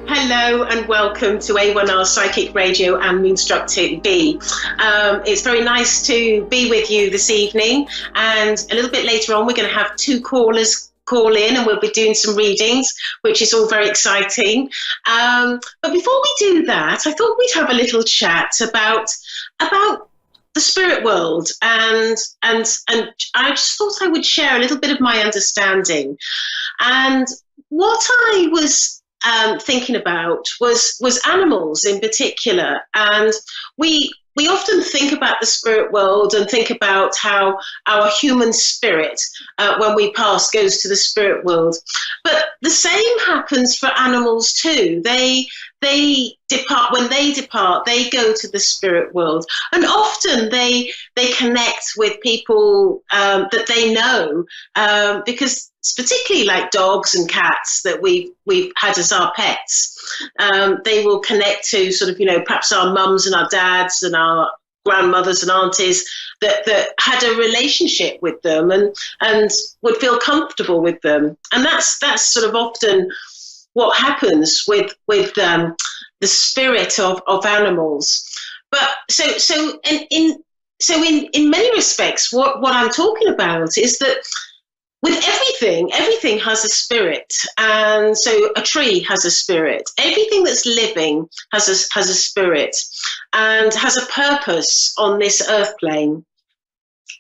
Hello and welcome to A1R Psychic Radio and Moonstruck TV. It's very nice to be with you this evening, and a little bit later on we're going to have two callers call in and we'll be doing some readings, which is all very exciting. But before we do that, I thought we'd have a little chat about the spirit world, and I just thought I would share a little bit of my understanding. And what I was thinking about was animals in particular, and we often think about the spirit world and think about how our human spirit, when we pass, goes to the spirit world. But the same happens for animals too. They depart. When they depart, they go to the spirit world, and often they connect with people that they know, because particularly like dogs and cats that we've had as our pets, they will connect to sort of, perhaps our mums and our dads and our grandmothers and aunties that had a relationship with them and would feel comfortable with them. And that's sort of often what happens with the spirit of animals. But so in many respects, what I'm talking about is that with everything has a spirit, and so a tree has a spirit. Everything that's living has a spirit and has a purpose on this earth plane.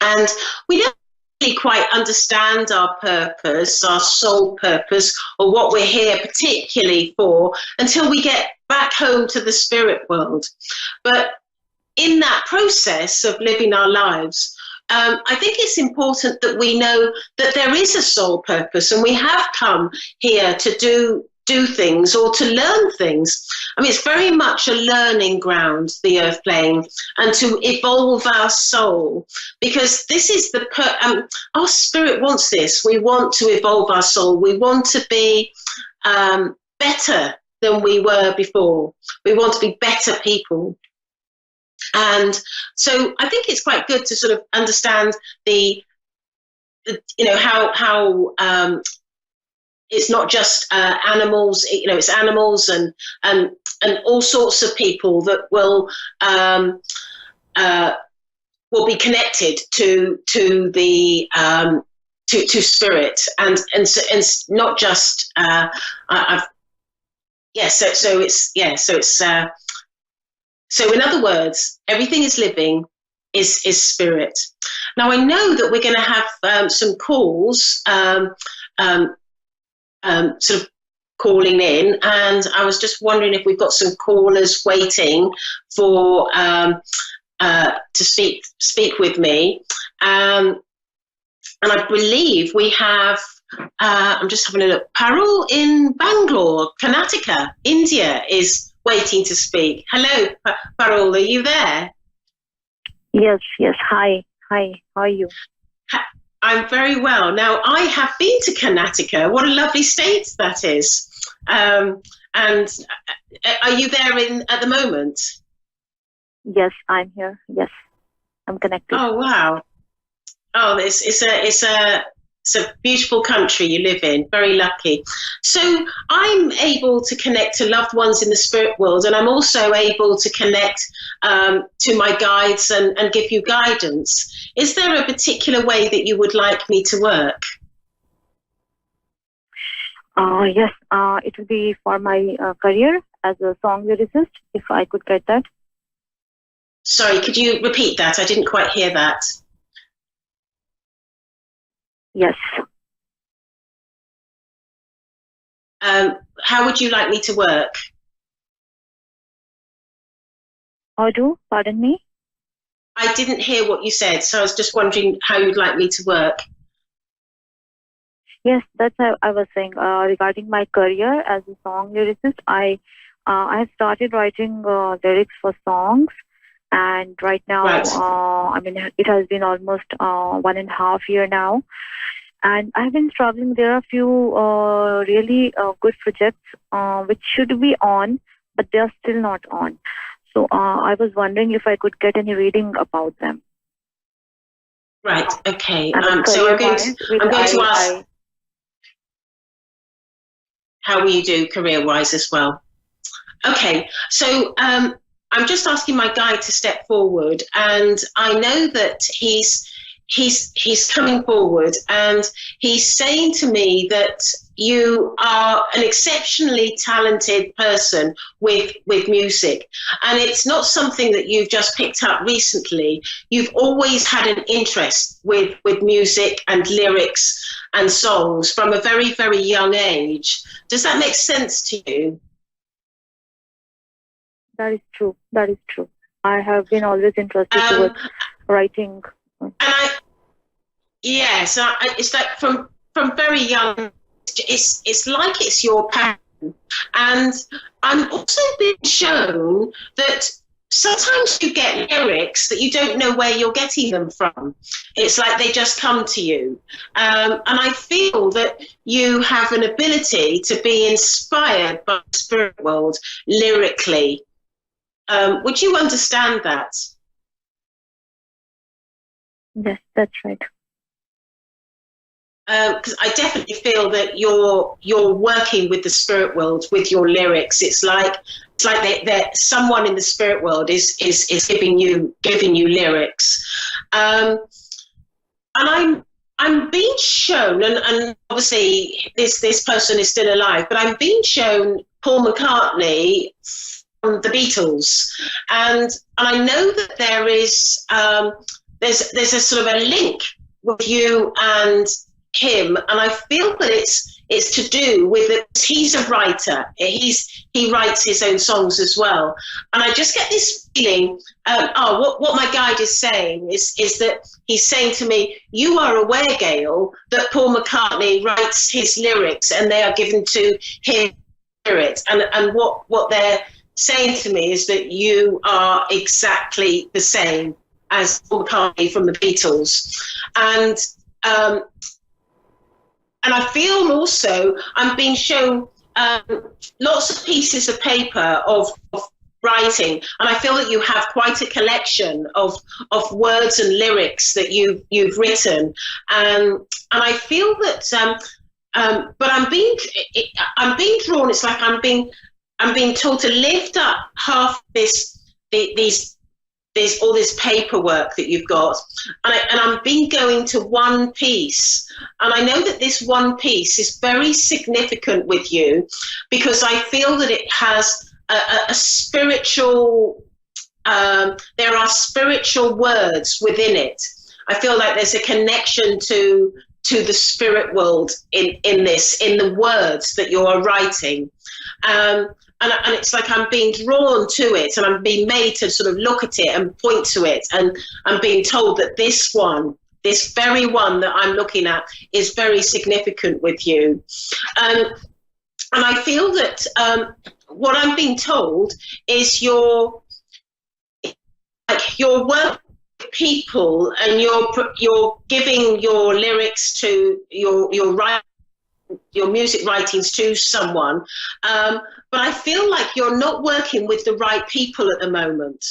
And we don't really quite understand our purpose, our soul purpose, or what we're here particularly for until we get back home to the spirit world. But in that process of living our lives, I think it's important that we know that there is a soul purpose, and we have come here to do things or to learn things. I mean, it's very much a learning ground, the earth plane, and to evolve our soul, because this is our spirit wants this. We want to evolve our soul. We want to be better than we were before. We want to be better people. And so I think it's quite good to sort of understand how it's not just animals, it's animals and all sorts of people that will be connected to the to spirit, and not just So in other words, everything is living is spirit. Now I know that we're going to have some calls, sort of calling in, and I was just wondering if we've got some callers waiting for to speak with me, and I believe we have. I'm just having a look. Parul in Bangalore, Karnataka, India is waiting to speak. Hello, Parul, are you there? Yes. Hi. How are you? I'm very well. Now, I have been to Karnataka. What a lovely state that is. And are you there at the moment? Yes, I'm here. Yes, I'm connected. Oh, wow. Oh, it's a beautiful country you live in, very lucky. So I'm able to connect to loved ones in the spirit world, and I'm also able to connect to my guides and give you guidance. Is there a particular way that you would like me to work? Yes, it will be for my career as a song lyricist, if I could get that. Sorry, could you repeat that? I didn't quite hear that. Yes. How would you like me to work? Pardon me? I didn't hear what you said, so I was just wondering how you'd like me to work. Yes, that's what I was saying. Regarding my career as a song lyricist, I have started writing lyrics for songs, and right now, right. It has been almost 1.5 years now. And I've been struggling. There are a few really good projects which should be on, but they are still not on. So I was wondering if I could get any reading about them. Right. Okay. So I'm going to ask. How will you do career-wise as well? Okay, so I'm just asking my guide to step forward, and I know that he's coming forward, and he's saying to me that you are an exceptionally talented person with music, and it's not something that you've just picked up recently. You've always had an interest with music and lyrics and songs from a very, very young age. Does that make sense to you? That is true. That is true. I have been always interested towards writing. Yes, it's like from very young. It's like it's your passion, and I'm also being shown that sometimes you get lyrics that you don't know where you're getting them from. It's like they just come to you, and I feel that you have an ability to be inspired by the spirit world lyrically. Would you understand that? Yes, that's right. Because I definitely feel that you're working with the spirit world with your lyrics. It's like that someone in the spirit world is giving you lyrics, and I'm being shown, and obviously this person is still alive, but I'm being shown Paul McCartney from the Beatles, and I know that there is there's a sort of a link with you and him, and I feel that it's to do with it. He's a writer. He writes his own songs as well, and I just get this feeling. What my guide is saying is that he's saying to me, "You are aware, Gail, that Paul McCartney writes his lyrics, and they are given to him." And what they're saying to me is that you are exactly the same as Paul McCartney from the Beatles, and I feel also I'm being shown lots of pieces of paper of writing, and I feel that you have quite a collection of words and lyrics that you've written, and I feel that but I'm being drawn. It's like I'm being told to lift up half all this paperwork that you've got, and I'm being going to one piece, and I know that this one piece is very significant with you because I feel that it has a spiritual. There are spiritual words within it. I feel like there's a connection to the spirit world in the words that you're writing. And it's like I'm being drawn to it, and I'm being made to sort of look at it and point to it, and I'm being told that this very one that I'm looking at is very significant with you. And I feel that what I'm being told is you're working with people, and you're giving your lyrics to your music writings to someone, but I feel like you're not working with the right people at the moment.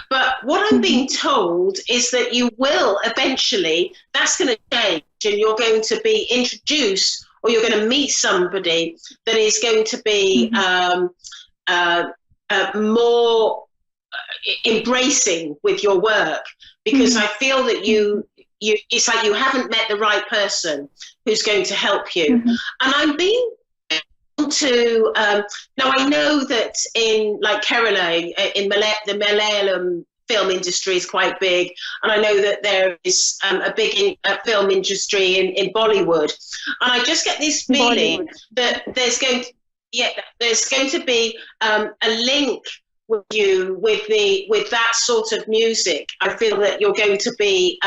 But what I'm being told is that you will eventually, that's going to change, and you're going to be introduced, or you're going to meet somebody that is going to be more embracing with your work, because I feel that it's like you haven't met the right person who's going to help you. And I'm being to now I know that in like Kerala, in the Malayalam film industry is quite big, and I know that there is a big film industry in Bollywood, and I just get this feeling that there's going to be a link with you with that sort of music. I feel that you're going to be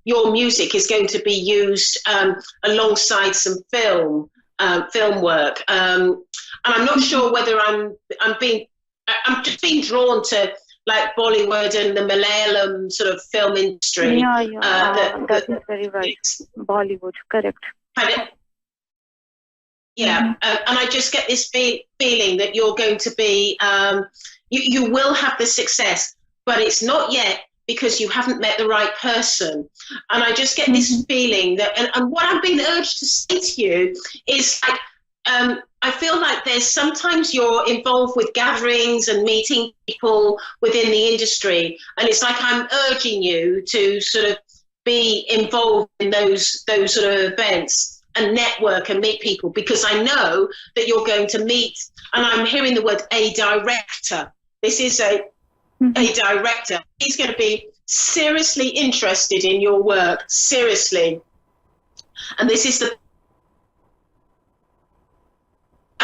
your music is going to be used alongside some film work, and I'm not sure whether I'm just being drawn to like Bollywood and the Malayalam sort of film industry. That is very right. Bollywood, correct. And I just get this feeling that you're going to be you will have the success, but it's not yet, because you haven't met the right person. And I just get this feeling that, and what I'm being urged to say to you is like, I feel like there's sometimes you're involved with gatherings and meeting people within the industry, and it's like I'm urging you to sort of be involved in those sort of events and network and meet people, because I know that you're going to meet, and I'm hearing the word a director. This is a director. He's going to be seriously interested in your work, seriously. And this is the,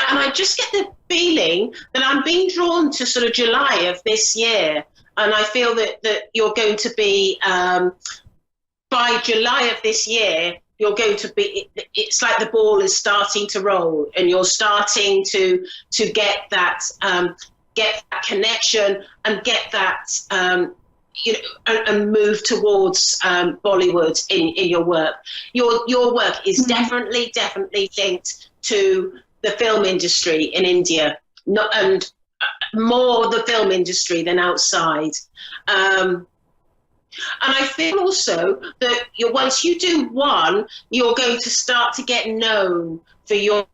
and I just get the feeling that I'm being drawn to sort of July of this year. And I feel that you're going to be, by July of this year, you're going to be, it's like the ball is starting to roll, and you're starting to get that connection and get that, and move towards Bollywood in your work. Your work is definitely linked to the film industry in India, and more the film industry than outside. And I feel also that once you do one, you're going to start to get known for your.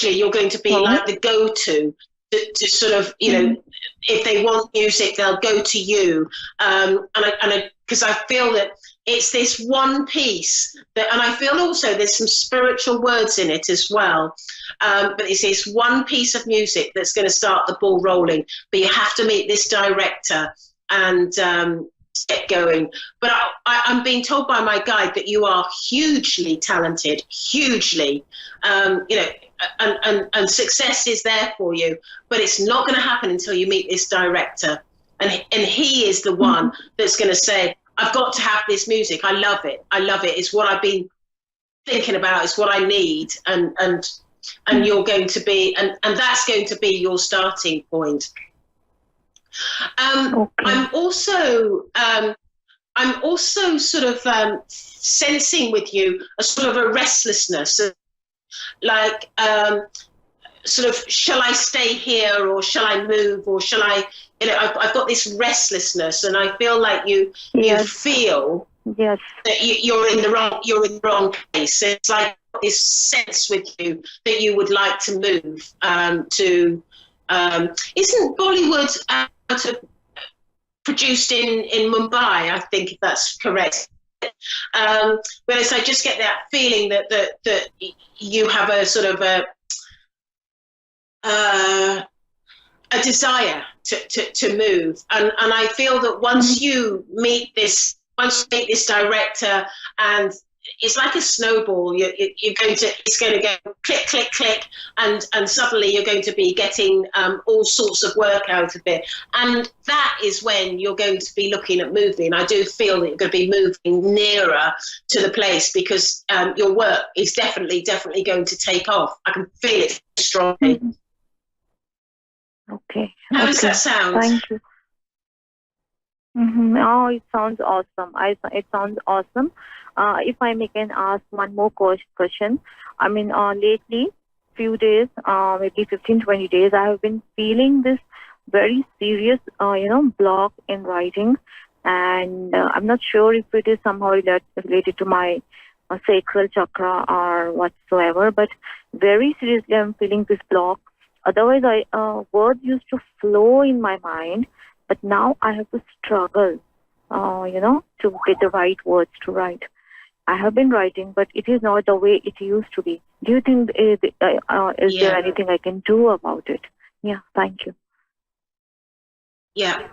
You're going to be like the go-to to sort of, if they want music, they'll go to you. Because I feel that it's this one piece that, and I feel also there's some spiritual words in it as well. But it's this one piece of music that's going to start the ball rolling. But you have to meet this director and get going. But I'm being told by my guide that you are hugely talented, hugely, and success is there for you. But it's not going to happen until you meet this director. And he is the one that's going to say, I've got to have this music. I love it. I love it. It's what I've been thinking about. It's what I need. And you're going to be, and that's going to be your starting point. I'm also sort of sensing with you a sort of a restlessness, like sort of, shall I stay here or shall I move or shall I? I've got this restlessness, and I feel like you feel that you're in the wrong place. It's like this sense with you that you would like to move to. Isn't Bollywood produced in Mumbai? I think, if that's correct. Whereas I just get that feeling that you have a sort of a desire to move, and I feel that once you meet this director, and it's like a snowball, it's going to go click, click, click, and suddenly you're going to be getting all sorts of work out of it, and that is when you're going to be looking at moving. I do feel that you're going to be moving nearer to the place, because your work is definitely going to take off. I can feel it strongly. Okay. How does that sound? Thank you. Oh, it sounds awesome. It sounds awesome. If I can ask one more question. I mean, lately, few days, maybe 15, 20 days, I have been feeling this very serious, block in writing. And I'm not sure if it is somehow related to my sacral chakra or whatsoever, but very seriously, I'm feeling this block. Otherwise, words used to flow in my mind, but now I have to struggle, to get the right words to write. I have been writing, but it is not the way it used to be. Do you think is there anything I can do about it? Yeah, thank you. Yeah.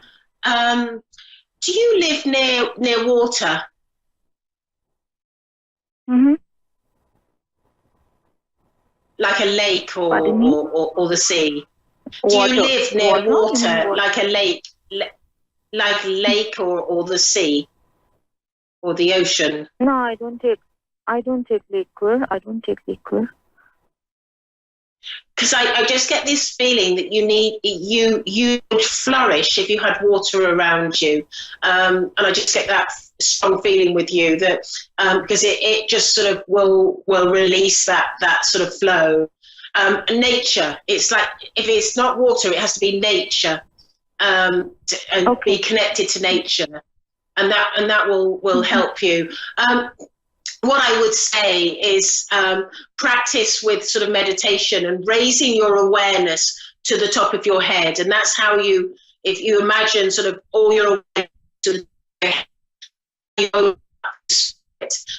Do you live near water? Like a lake or the sea? Do you live near water, like a lake, like a lake or the sea or the ocean? No, I don't take liquor. I don't take liquor. Because I just get this feeling that you would flourish if you had water around you, and I just get that strong feeling with you that because it just sort of will release that sort of flow. Nature, it's like, if it's not water, it has to be nature, and be connected to nature, and that will help you. what I would say is practice with sort of meditation and raising your awareness to the top of your head. And that's how you, if you imagine sort of all your awareness to the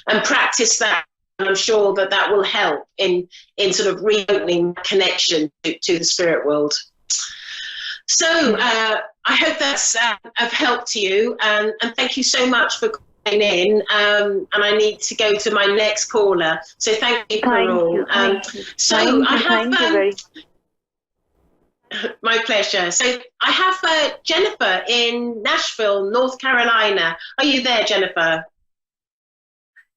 and practice that. And I'm sure that that will help in sort of reopening connection to the spirit world. So I hope that's of help to you, and thank you so much for calling in. And I need to go to my next caller. So thank you, Carol. So I have my pleasure. So I have Jennifer in Nashville, North Carolina. Are you there, Jennifer?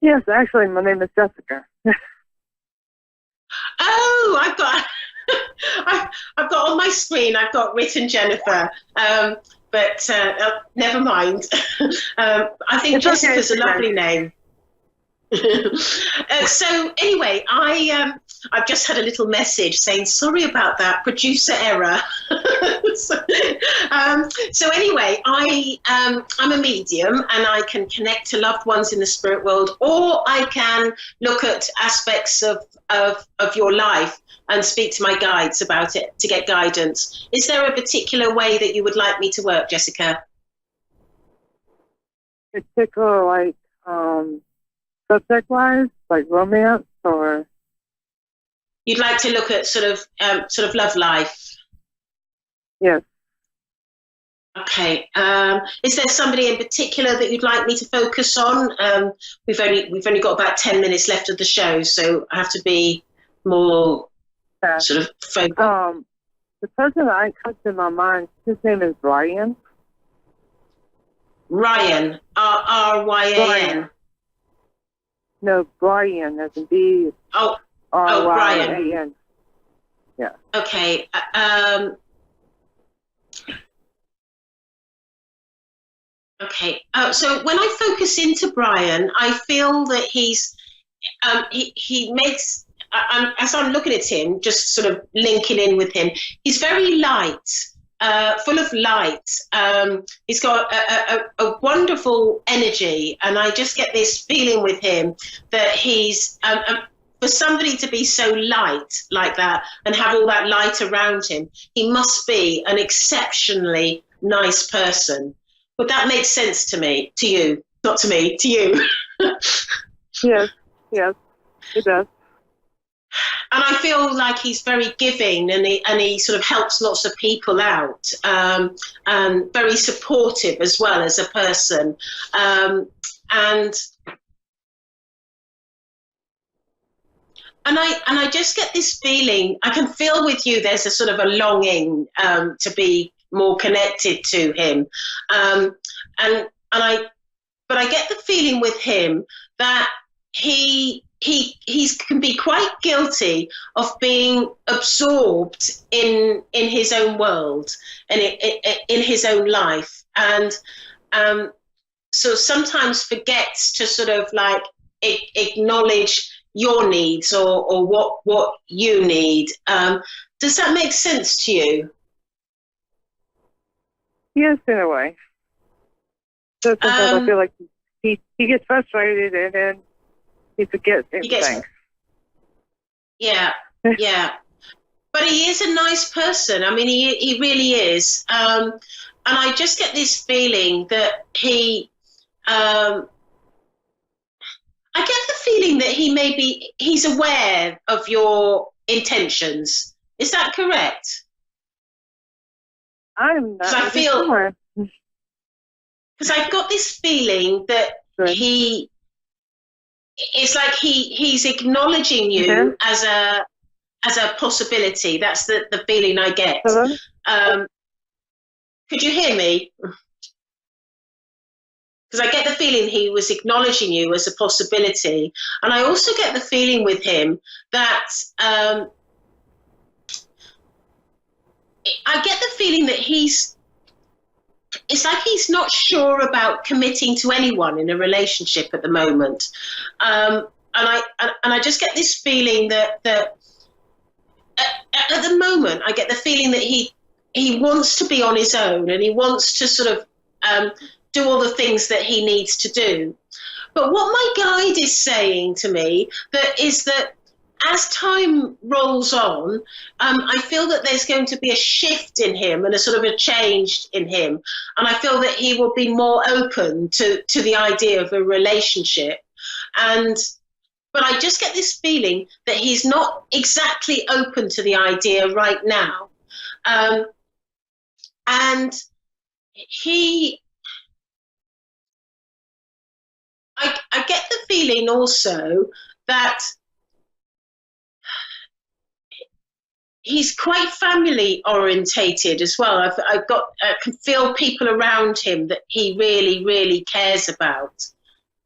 Yes, actually, my name is Jessica. Oh, I've got on my screen, I've got written Jennifer, but never mind. I think it's Jessica's a lovely name. So anyway, I've just had a little message saying sorry about that, producer error. So anyway, I'm a medium, and I can connect to loved ones in the spirit world, or I can look at aspects of your life and speak to my guides about it to get guidance. Is there a particular way that you would like me to work, Jessica? Particular, like subject-wise, like romance, or you'd like to look at sort of love life? Yes. Okay. Is there somebody in particular that you'd like me to focus on? We've only got about 10 minutes left of the show, so I have to be more sort of focused. The person that I comes in my mind, his name is Ryan. Ryan, R-Y-A-N. No, Brian, as in B. Oh, Brian. Yeah. Okay. Okay. So when I focus into Brian, I feel that he makes. As I'm looking at him, just sort of linking in with him, he's very light. Full of light. He's got a wonderful energy, and I just get this feeling with him that he's, for somebody to be so light like that and have all that light around him, he must be an exceptionally nice person. Would that make sense to me? To you? Not to me, to you. Yes, it does. And I feel like he's very giving, and he sort of helps lots of people out, and very supportive as well as a person. And I just get this feeling, I can feel with you there's a sort of a longing to be more connected to him. But I get the feeling with him that he can be quite guilty of being absorbed in his own world and in his own life, and so sometimes forgets to sort of like acknowledge your needs or what you need. Does that make sense to you? Yes, in a way. So sometimes I feel like he gets frustrated and then he forgets everything. Yeah. But he is a nice person. I mean, he really is. And I just get this feeling that I get the feeling that he's aware of your intentions. Is that correct? I'm not sure. Because I've got this feeling that it's like he's acknowledging you as a possibility. That's the feeling I get. Hello? Could you hear me? Because I get the feeling he was acknowledging you as a possibility. And I also get the feeling with him that I get the feeling that it's like he's not sure about committing to anyone in a relationship at the moment. And I just get this feeling that at the moment, I get the feeling that he wants to be on his own, and he wants to sort of do all the things that he needs to do. But what my guide is saying to me that as time rolls on, I feel that there's going to be a shift in him and a sort of a change in him. And I feel that he will be more open to the idea of a relationship. But I just get this feeling that he's not exactly open to the idea right now. And I get the feeling also that he's quite family orientated as well. I can feel people around him that he really, really cares about.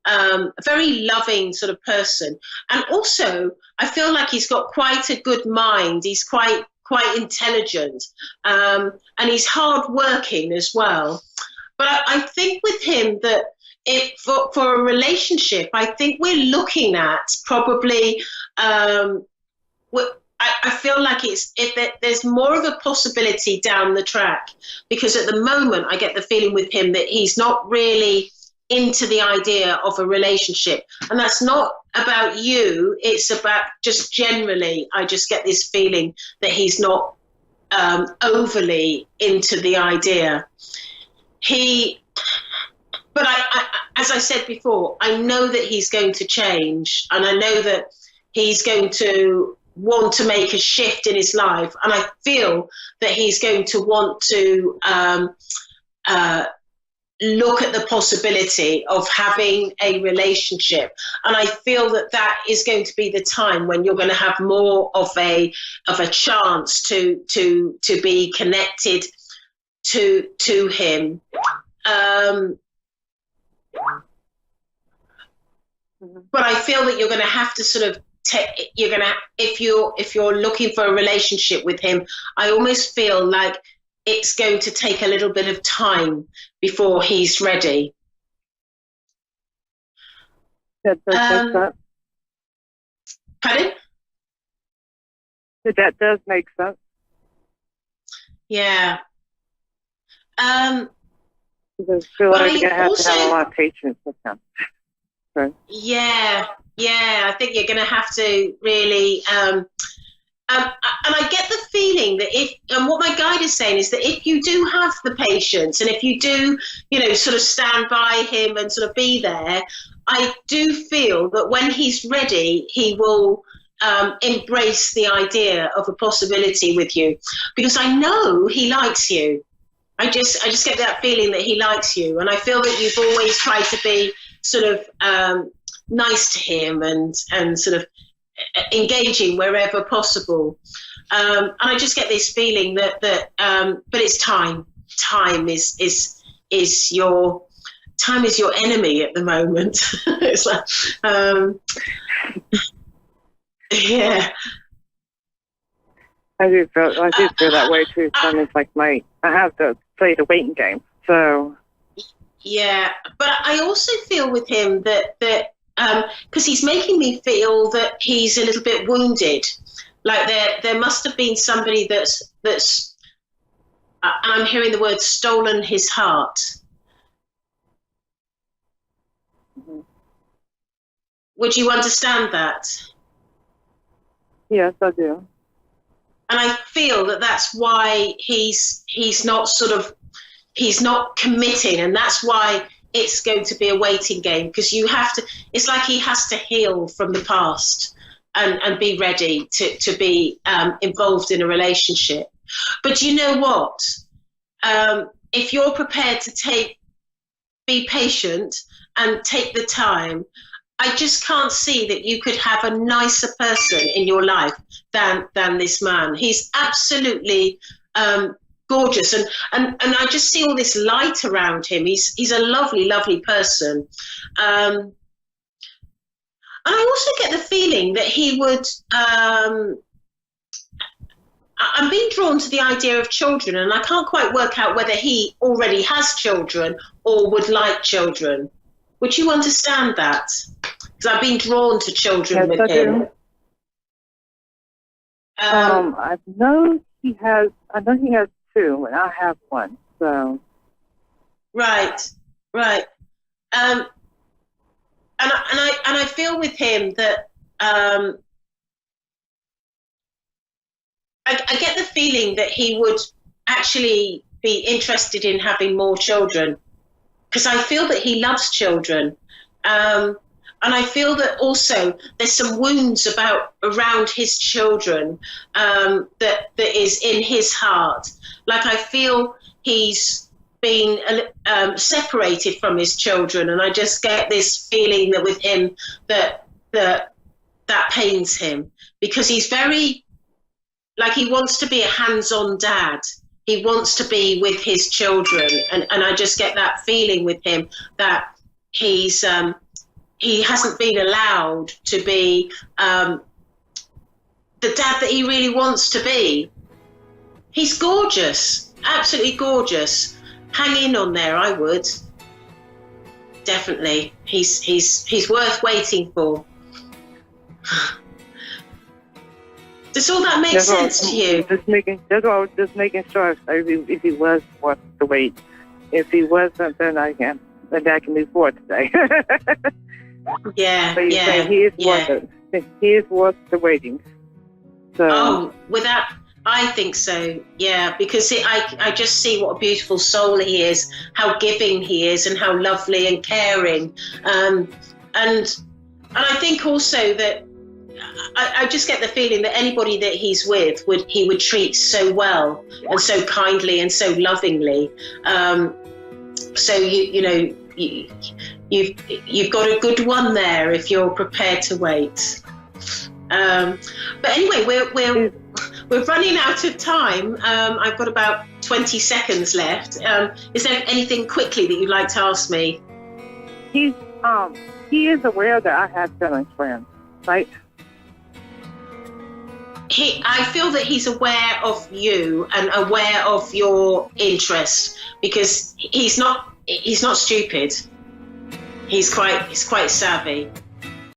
A very loving sort of person. And also, I feel like he's got quite a good mind. He's quite intelligent, and he's hardworking as well. But I think with him that for a relationship, I think we're looking at probably. I feel like there's more of a possibility down the track, because at the moment I get the feeling with him that he's not really into the idea of a relationship. And that's not about you, it's about just generally, I just get this feeling that he's not overly into the idea. But I, as I said before, I know that he's going to change, and I know that he's going to want to make a shift in his life, and I feel that he's going to want to look at the possibility of having a relationship. And I feel that is going to be the time when you're going to have more of a chance to be connected to him. But I feel that you're going to have to sort of if you're looking for a relationship with him, I almost feel like it's going to take a little bit of time before he's ready. That does make sense. Pardon? That does make sense. Yeah. I feel like you're going to have to have a lot of patience with him. Right. Yeah, I think you're going to have to really... and I get the feeling that and what my guide is saying is that if you do have the patience, and if you do, sort of stand by him and sort of be there, I do feel that when he's ready, he will embrace the idea of a possibility with you, because I know he likes you. I just get that feeling that he likes you, and I feel that you've always tried to be sort of nice to him and sort of engaging wherever possible, and I just get this feeling that but it's time is your enemy at the moment. It's like yeah, I do feel that way too. It's like I have to play the waiting game, so yeah. But I also feel with him that because he's making me feel that he's a little bit wounded, like there must have been somebody that's I'm hearing the word stolen his heart. Mm-hmm. Would you understand that? Yes, I do. And I feel that that's why he's not committing, and that's why it's going to be a waiting game, because it's like he has to heal from the past and be ready to be involved in a relationship. But you know what? If you're prepared to be patient and take the time, I just can't see that you could have a nicer person in your life than this man. He's absolutely gorgeous, and I just see all this light around him. He's a lovely, lovely person, and I also get the feeling that he would. I'm being drawn to the idea of children, and I can't quite work out whether he already has children or would like children. Would you understand that? Because I've been drawn to children with him. I know he has 2, and I have 1. So. Right. I feel with him that I get the feeling that he would actually be interested in having more children, because I feel that he loves children. And I feel that also there's some wounds around his children that is in his heart. Like, I feel he's been separated from his children, and I just get this feeling that with him that pains him, because he's very, like, he wants to be a hands-on dad. He wants to be with his children, and I just get that feeling with him that he hasn't been allowed to be the dad that he really wants to be. He's gorgeous, absolutely gorgeous. Hang in on there, I would. Definitely. He's worth waiting for. Does all that make sense to you? Just making sure if he was worth the wait. If he wasn't, then I can move forward today. Yeah, so you say he is worth it. He is worth the waiting. So. I think so. Yeah, because I just see what a beautiful soul he is, how giving he is, and how lovely and caring. And I think also that I just get the feeling that anybody that he's with he would treat so well and so kindly and so lovingly. So you've got a good one there if you're prepared to wait. But anyway, we're running out of time. I've got about 20 seconds left. Is there anything quickly that you'd like to ask me? He is aware that I have feelings for him, right? I feel that he's aware of you and aware of your interest, because he's not stupid. He's quite savvy.